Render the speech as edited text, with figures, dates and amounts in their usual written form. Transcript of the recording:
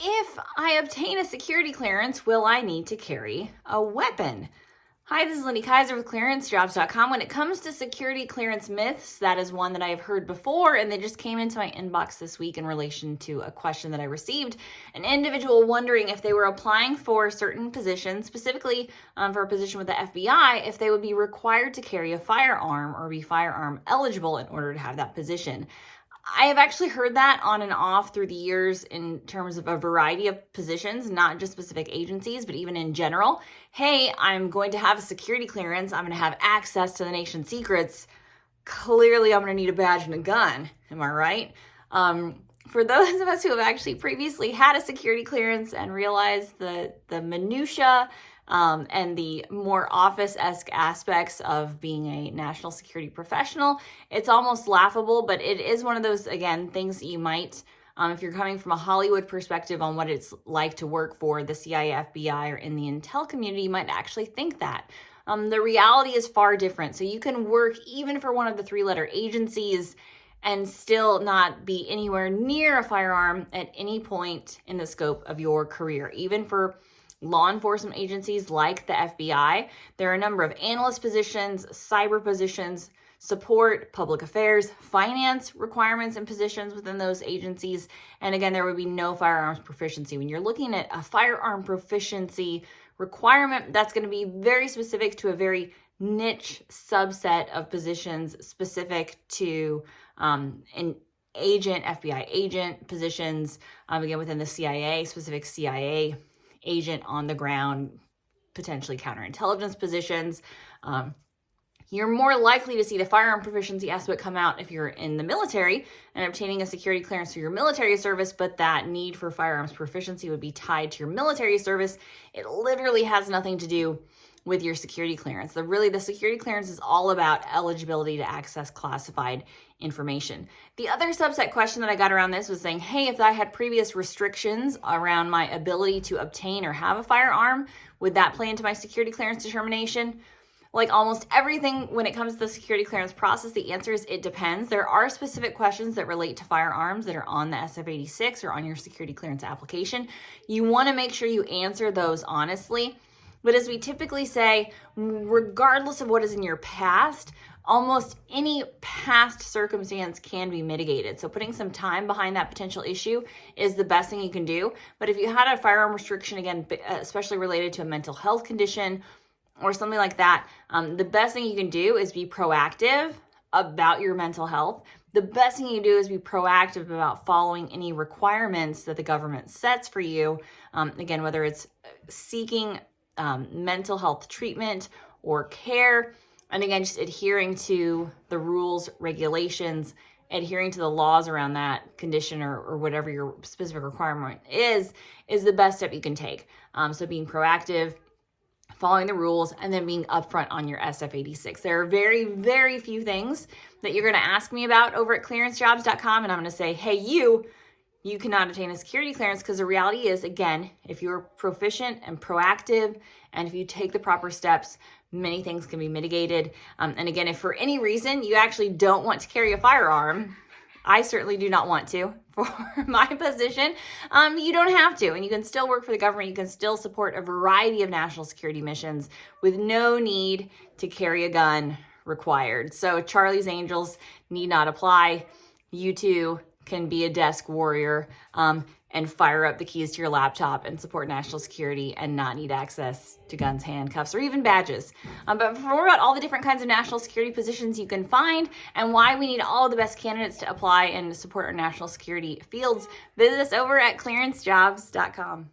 If I obtain a security clearance, will I need to carry a weapon? Hi, this is Lindy Kaiser with ClearanceJobs.com. When it comes to security clearance myths, that is one that I've heard before, and they just came into my inbox this week in relation to a question that I received. An individual wondering if they were applying for certain positions, specifically for a position with the FBI, if they would be required to carry a firearm or be firearm eligible in order to have that position. I have actually heard that on and off through the years in terms of a variety of positions, not just specific agencies, but even in general. Hey, I'm going to have a security clearance. I'm going to have access to the nation's secrets. Clearly, I'm going to need a badge and a gun. Am I right? For those of us who have actually previously had a security clearance and realized the minutia and the more office-esque aspects of being a national security professional, it's almost laughable, but it is one of those, again, things that you might, if you're coming from a Hollywood perspective on what it's like to work for the CIA, FBI, or in the intel community, you might actually think that. The reality is far different. So you can work even for one of the three-letter agencies and still not be anywhere near a firearm at any point in the scope of your career. Even for law enforcement agencies like the FBI, there are a number of analyst positions, cyber positions, support, public affairs, finance requirements and positions within those agencies. And again, there would be no firearms proficiency. When you're looking at a firearm proficiency requirement, that's going to be very specific to a very niche subset of positions specific to an agent, FBI agent positions, again, within the CIA, specific CIA agent on the ground, potentially counterintelligence positions. You're more likely to see the firearm proficiency aspect come out if you're in the military and obtaining a security clearance through your military service, but that need for firearms proficiency would be tied to your military service. It literally has nothing to do with your security clearance. The security clearance is all about eligibility to access classified information. The other subset question that I got around this was saying, hey, if I had previous restrictions around my ability to obtain or have a firearm, would that play into my security clearance determination? Like almost everything when it comes to the security clearance process, the answer is it depends. There are specific questions that relate to firearms that are on the SF-86 or on your security clearance application. You want to make sure you answer those honestly. But as we typically say, regardless of what is in your past, almost any past circumstance can be mitigated. So putting some time behind that potential issue is the best thing you can do. But if you had a firearm restriction, again, especially related to a mental health condition or something like that, the best thing you can do is be proactive about your mental health. The best thing you do is be proactive about following any requirements that the government sets for you. Again, whether it's seeking mental health treatment or care. And again, just adhering to the rules, regulations, adhering to the laws around that condition or whatever your specific requirement is the best step you can take. So being proactive, following the rules, and then being upfront on your SF-86. There are very, very few things that you're going to ask me about over at ClearanceJobs.com, and I'm going to say, hey, you cannot obtain a security clearance, because the reality is, again, if you're proficient and proactive, and if you take the proper steps, many things can be mitigated. And again, if for any reason you actually don't want to carry a firearm, I certainly do not want to for my position, you don't have to, and you can still work for the government. You can still support a variety of national security missions with no need to carry a gun required. So Charlie's Angels need not apply. You too can be a desk warrior and fire up the keys to your laptop and support national security and not need access to guns, handcuffs, or even badges. But for more about all the different kinds of national security positions you can find and why we need all the best candidates to apply and support our national security fields, visit us over at ClearanceJobs.com.